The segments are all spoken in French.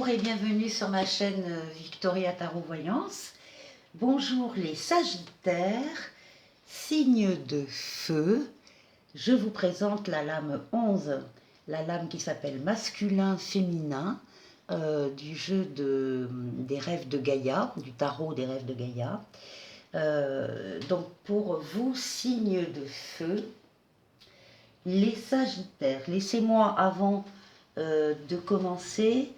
Bonjour et bienvenue sur ma chaîne Victoria Tarot Voyance. Bonjour les Sagittaires, signe de feu. Je vous présente la lame 11, la lame qui s'appelle masculin-féminin du jeu des rêves de Gaïa, du tarot des rêves de Gaïa. Donc pour vous, signe de feu, les Sagittaires, laissez-moi avant de commencer,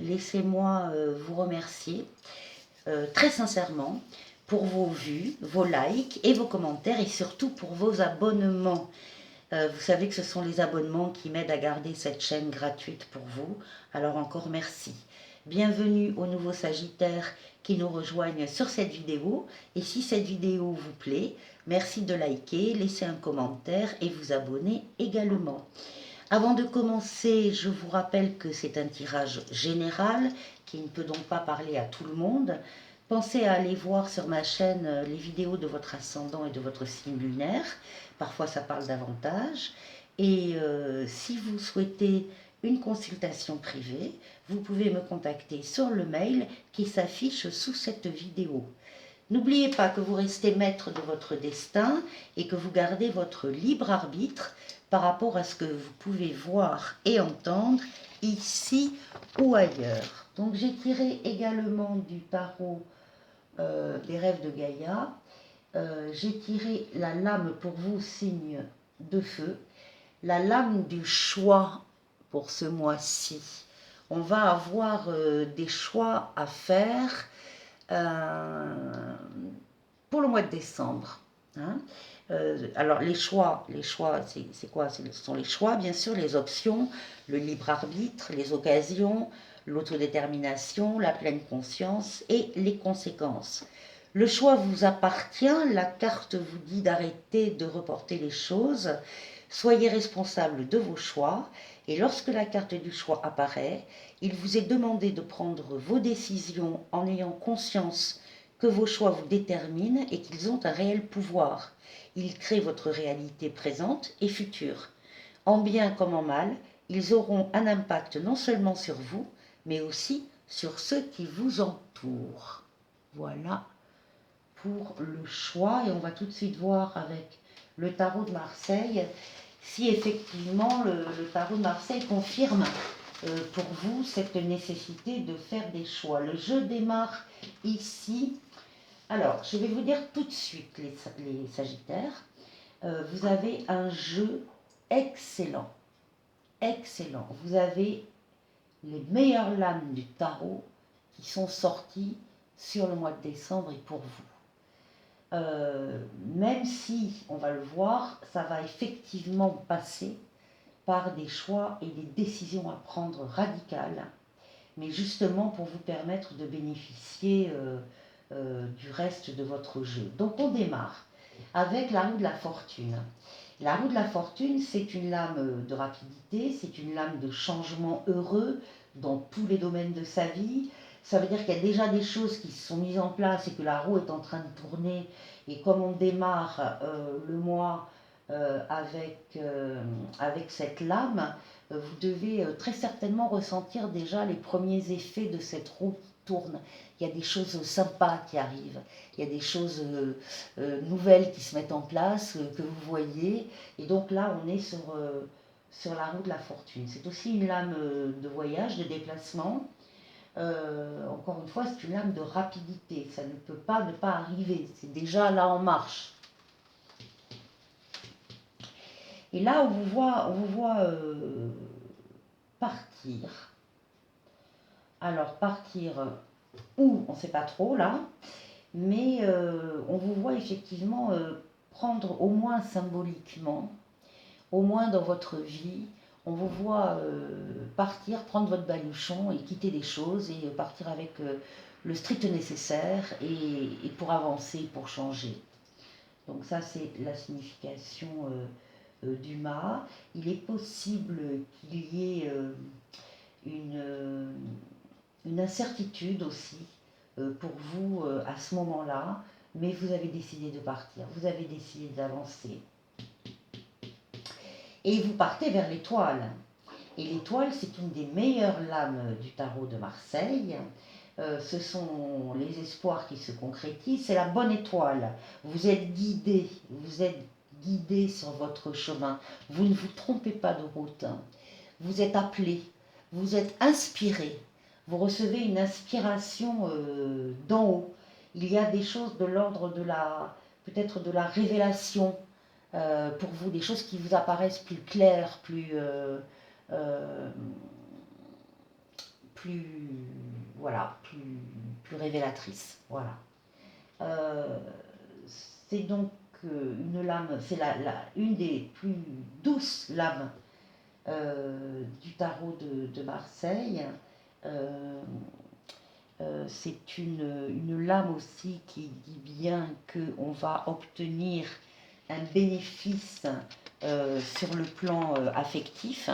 laissez-moi vous remercier très sincèrement pour vos vues, vos likes et vos commentaires et surtout pour vos abonnements. Vous savez que ce sont les abonnements qui m'aident à garder cette chaîne gratuite pour vous. Alors encore merci. Bienvenue aux nouveaux Sagittaires qui nous rejoignent sur cette vidéo. Et si cette vidéo vous plaît, merci de liker, laisser un commentaire et vous abonner également. Avant de commencer, je vous rappelle que c'est un tirage général qui ne peut donc pas parler à tout le monde. Pensez à aller voir sur ma chaîne les vidéos de votre ascendant et de votre signe lunaire. Parfois, ça parle davantage. Et si vous souhaitez une consultation privée, vous pouvez me contacter sur le mail qui s'affiche sous cette vidéo. N'oubliez pas que vous restez maître de votre destin et que vous gardez votre libre arbitre par rapport à ce que vous pouvez voir et entendre ici ou ailleurs. Donc j'ai tiré également du tarot des rêves de Gaïa. J'ai tiré la lame pour vous, signe de feu, la lame du choix pour ce mois-ci. On va avoir des choix à faire pour le mois de décembre. Hein. Alors les choix c'est quoi? Ce sont les choix, bien sûr, les options, le libre arbitre, les occasions, l'autodétermination, la pleine conscience et les conséquences. Le choix vous appartient, la carte vous dit d'arrêter de reporter les choses, soyez responsable de vos choix et lorsque la carte du choix apparaît, il vous est demandé de prendre vos décisions en ayant conscience que vos choix vous déterminent et qu'ils ont un réel pouvoir. Ils créent votre réalité présente et future. En bien comme en mal, ils auront un impact non seulement sur vous, mais aussi sur ceux qui vous entourent. Voilà pour le choix. Et on va tout de suite voir avec le tarot de Marseille si effectivement le tarot de Marseille confirme pour vous cette nécessité de faire des choix. Le jeu démarre ici. Alors, je vais vous dire tout de suite, les Sagittaires, vous avez un jeu excellent. Excellent. Vous avez les meilleures lames du tarot qui sont sorties sur le mois de décembre et pour vous. Même si, on va le voir, ça va effectivement passer par des choix et des décisions à prendre radicales, mais justement pour vous permettre de bénéficier du reste de votre jeu. Donc on démarre avec la roue de la fortune. La roue de la fortune, c'est une lame de rapidité, c'est une lame de changement heureux dans tous les domaines de sa vie. Ça veut dire qu'il y a déjà des choses qui se sont mises en place et que la roue est en train de tourner. Et comme on démarre le mois avec cette lame, vous devez très certainement ressentir déjà les premiers effets de cette roue qui tourne. Il y a des choses sympas qui arrivent, il y a des choses nouvelles qui se mettent en place, que vous voyez. Et donc là, on est sur la roue de la fortune. C'est aussi une lame de voyage, de déplacement. Encore une fois, c'est une lame de rapidité. Ça ne peut pas ne pas arriver. C'est déjà là en marche. Et là, on vous voit partir. Alors, partir où, on ne sait pas trop là, mais on vous voit effectivement prendre au moins symboliquement, au moins dans votre vie, on vous voit partir, prendre votre baluchon et quitter des choses et partir avec le strict nécessaire et pour avancer, pour changer. Donc ça, c'est la signification du mât. Il est possible qu'il y ait une incertitude aussi pour vous à ce moment-là, mais vous avez décidé de partir, vous avez décidé d'avancer. Et vous partez vers l'étoile. Et l'étoile, c'est une des meilleures lames du tarot de Marseille. Ce sont les espoirs qui se concrétisent. C'est la bonne étoile. Vous êtes guidé sur votre chemin. Vous ne vous trompez pas de route. Vous êtes appelé, vous êtes inspiré. Vous recevez une inspiration d'en haut. Il y a des choses de l'ordre de la, peut-être de la révélation pour vous, des choses qui vous apparaissent plus claires, euh, plus, voilà, plus révélatrices. Voilà. Euh, c'est donc une lame, c'est une des plus douces lames du tarot de Marseille. Euh, c'est une lame aussi qui dit bien qu'on va obtenir un bénéfice sur le plan affectif.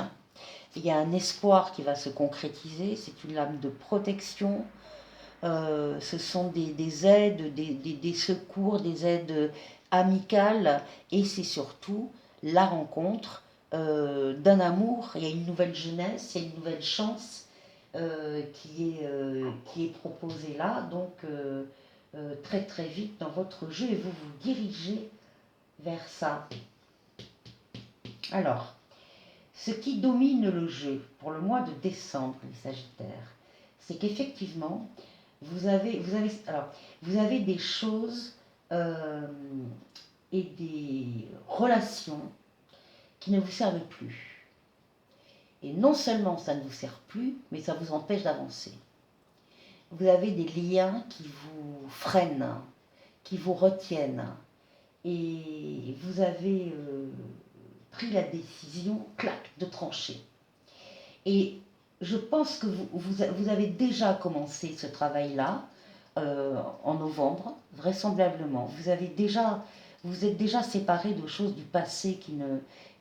Il y a un espoir qui va se concrétiser, c'est une lame de protection. Ce sont des aides, des secours, des aides amicales, et c'est surtout la rencontre d'un amour. Il y a une nouvelle jeunesse, il y a une nouvelle chance qui est proposée là, donc très très vite dans votre jeu, et vous vous dirigez vers ça. Alors, ce qui domine le jeu pour le mois de décembre, les Sagittaires, c'est qu'effectivement, vous avez des choses et des relations qui ne vous servent plus. Et non seulement ça ne vous sert plus, mais ça vous empêche d'avancer. Vous avez des liens qui vous freinent, qui vous retiennent. Et vous avez pris la décision, clac, de trancher. Et je pense que vous avez déjà commencé ce travail-là en novembre, vraisemblablement. Vous êtes déjà séparé de choses du passé qui ne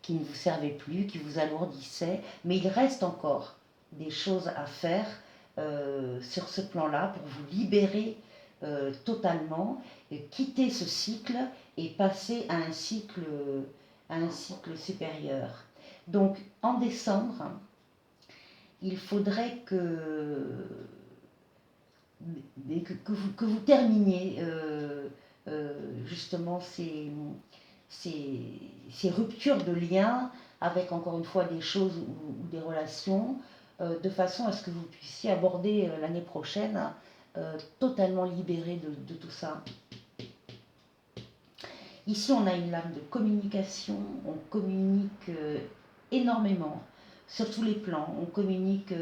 vous servaient plus, qui vous alourdissaient, mais il reste encore des choses à faire sur ce plan-là pour vous libérer totalement, quitter ce cycle et passer à un cycle supérieur. Donc en décembre, il faudrait que vous terminiez justement ces ruptures de liens avec encore une fois des choses ou des relations, de façon à ce que vous puissiez aborder l'année prochaine totalement libéré de tout ça. Ici, on a une lame de communication, on communique énormément sur tous les plans. On communique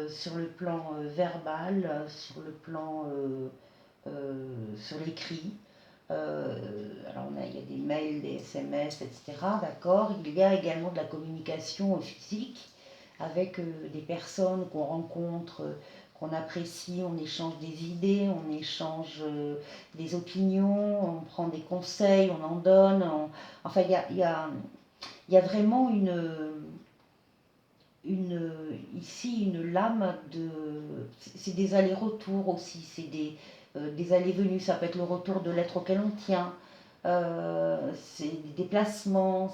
sur le plan verbal, sur le plan sur l'écrit. Alors il y a des mails, des SMS, etc. D'accord. Il y a également de la communication physique avec des personnes qu'on rencontre, qu'on apprécie, on échange des idées, on échange des opinions, on prend des conseils, on en donne. Enfin, il y a vraiment ici une lame de... C'est des allers-retours aussi, c'est des allées-venues, ça peut être le retour de l'être auquel on tient, c'est des déplacements,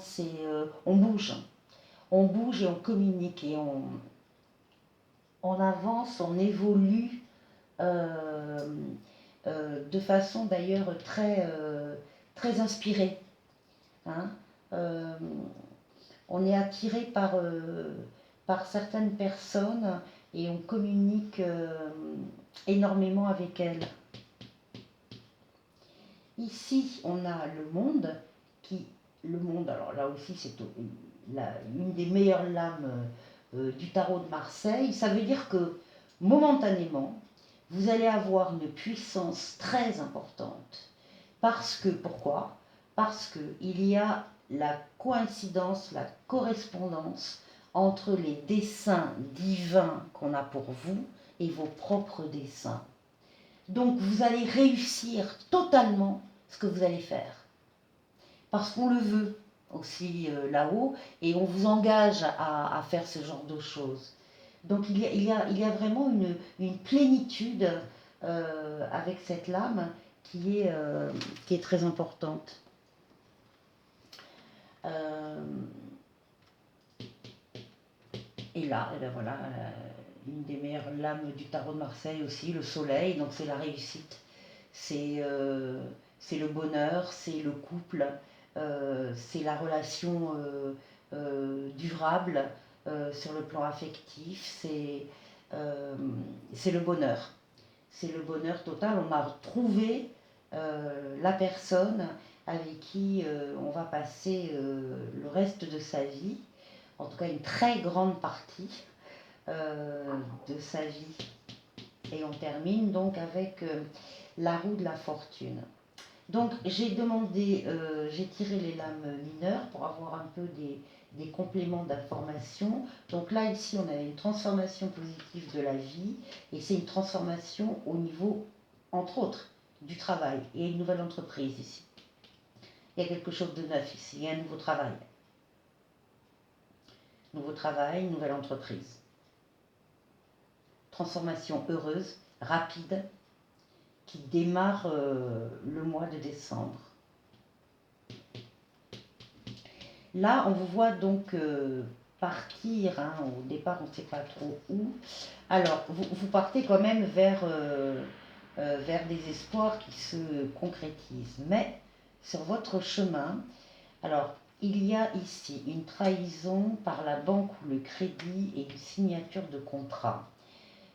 on bouge et on communique et on avance, on évolue de façon d'ailleurs très inspirée. Hein. On est attiré par certaines personnes et on communique énormément avec elles. Ici, on a le monde, alors là aussi c'est une des meilleures lames du tarot de Marseille. Ça veut dire que momentanément, vous allez avoir une puissance très importante. Pourquoi ? Parce qu'il y a la coïncidence, la correspondance entre les desseins divins qu'on a pour vous et vos propres desseins. Donc vous allez réussir totalement ce que vous allez faire. Parce qu'on le veut aussi là-haut et on vous engage à faire ce genre de choses. Donc il y a vraiment une plénitude avec cette lame qui est très importante. Et là, eh ben voilà, une des meilleures lames du tarot de Marseille aussi, le soleil, donc c'est la réussite, c'est le bonheur, c'est le couple, c'est la relation durable sur le plan affectif, euh, c'est le bonheur. C'est le bonheur total. On a trouvé la personne avec qui on va passer le reste de sa vie, en tout cas une très grande partie euh, de sa vie. Et on termine donc avec la roue de la fortune. Donc j'ai tiré les lames mineures pour avoir un peu des compléments d'information. Donc là, ici, on a une transformation positive de la vie, et c'est une transformation au niveau, entre autres, du travail. Il y a une nouvelle entreprise ici. Il y a quelque chose de neuf ici, il y a un nouveau travail. Nouveau travail, nouvelle entreprise. Transformation heureuse, rapide, qui démarre le mois de décembre. Là, on vous voit donc partir, hein, au départ on ne sait pas trop où. Alors, vous partez quand même vers des espoirs qui se concrétisent. Mais sur votre chemin, alors, il y a ici une trahison par la banque ou le crédit et une signature de contrat.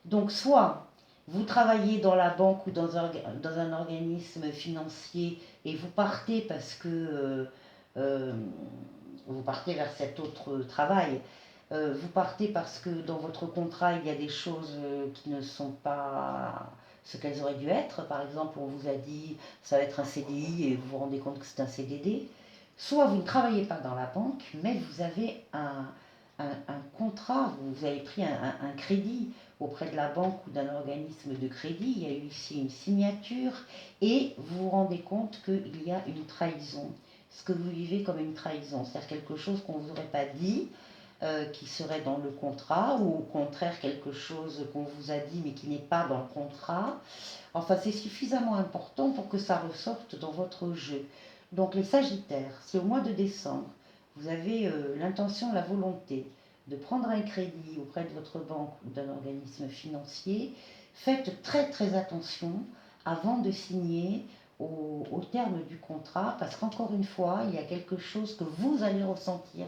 Donc, soit vous travaillez dans la banque ou dans un organisme financier et vous partez parce que euh, vous partez vers cet autre travail. Vous partez parce que dans votre contrat, il y a des choses qui ne sont pas ce qu'elles auraient dû être. Par exemple, on vous a dit ça va être un CDI et vous vous rendez compte que c'est un CDD. Soit vous ne travaillez pas dans la banque, mais vous avez un contrat, vous avez pris un crédit auprès de la banque ou d'un organisme de crédit. Il y a eu ici une signature et vous vous rendez compte qu'il y a une trahison. Ce que vous vivez comme une trahison, c'est-à-dire quelque chose qu'on ne vous aurait pas dit, qui serait dans le contrat, ou au contraire quelque chose qu'on vous a dit mais qui n'est pas dans le contrat. Enfin, c'est suffisamment important pour que ça ressorte dans votre jeu. Donc les Sagittaires, si au mois de décembre, vous avez l'intention, la volonté de prendre un crédit auprès de votre banque ou d'un organisme financier, faites très très attention avant de signer au terme du contrat, parce qu'encore une fois, il y a quelque chose que vous allez ressentir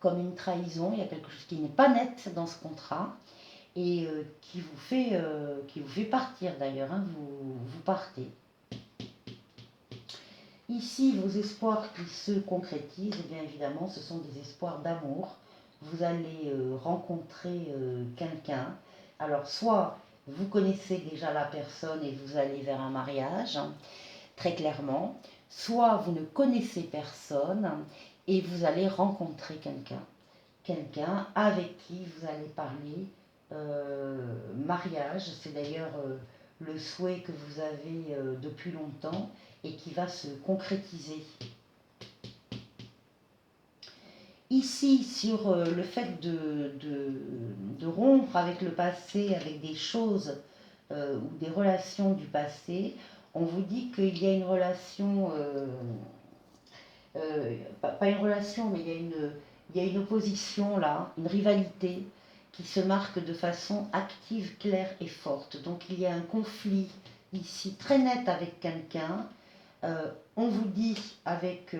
comme une trahison, il y a quelque chose qui n'est pas net dans ce contrat, et qui vous fait partir d'ailleurs, hein, vous partez. Ici, vos espoirs qui se concrétisent, eh bien évidemment, ce sont des espoirs d'amour. Vous allez rencontrer quelqu'un. Alors, soit vous connaissez déjà la personne et vous allez vers un mariage, hein, très clairement, soit vous ne connaissez personne et vous allez rencontrer quelqu'un. Quelqu'un avec qui vous allez parler mariage. C'est d'ailleurs le souhait que vous avez depuis longtemps et qui va se concrétiser. Ici, sur le fait de rompre avec le passé, avec des choses ou des relations du passé, on vous dit qu'il y a une relation, pas une relation, mais il y a une opposition là, une rivalité qui se marque de façon active, claire et forte. Donc il y a un conflit ici très net avec quelqu'un. On vous dit, avec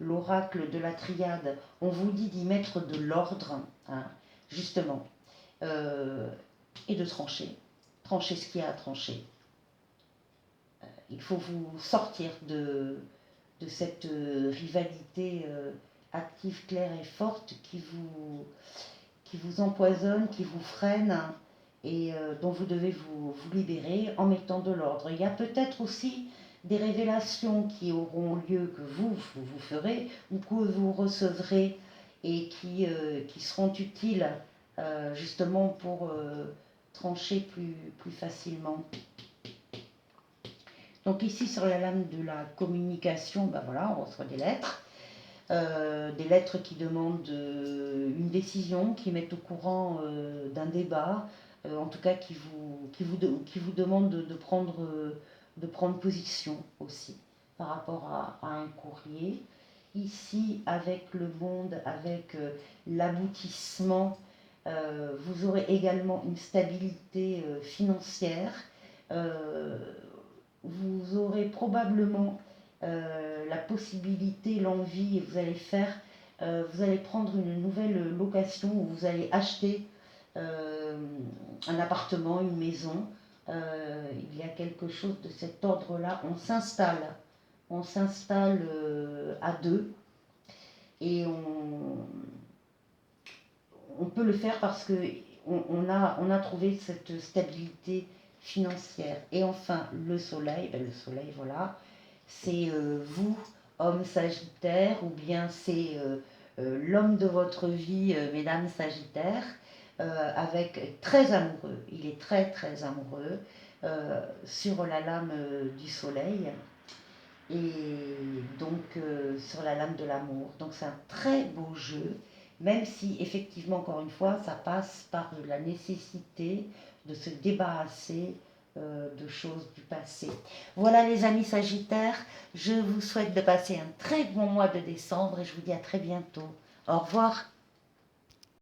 l'oracle de la triade, on vous dit d'y mettre de l'ordre, hein, justement, et de trancher. Trancher ce qu'il y a à trancher. Il faut vous sortir de cette rivalité active, claire et forte qui vous empoisonne, qui vous freine, hein, et dont vous devez vous libérer en mettant de l'ordre. Il y a peut-être aussi des révélations qui auront lieu, que vous ferez, ou que vous recevrez, et qui seront utiles justement pour trancher plus facilement. Donc ici sur la lame de la communication, ben voilà, on reçoit des lettres qui demandent une décision, qui mettent au courant d'un débat, en tout cas qui vous demandent de prendre position aussi par rapport à un courrier. Ici, avec le monde, avec l'aboutissement, Vous aurez également une stabilité financière. Euh, vous aurez probablement la possibilité, l'envie, et vous allez prendre une nouvelle location où vous allez acheter euh, un appartement, une maison. Il y a quelque chose de cet ordre-là. On s'installe à deux et on peut le faire parce que on a trouvé cette stabilité financière. Et enfin, le soleil, voilà, c'est vous, homme sagittaire, ou bien c'est l'homme de votre vie, mesdames sagittaires, avec très amoureux, il est très très amoureux, sur la lame du soleil, et donc sur la lame de l'amour. Donc c'est un très beau jeu, même si effectivement, encore une fois, ça passe par la nécessité de se débarrasser de choses du passé. Voilà les amis Sagittaires, je vous souhaite de passer un très bon mois de décembre et je vous dis à très bientôt. Au revoir.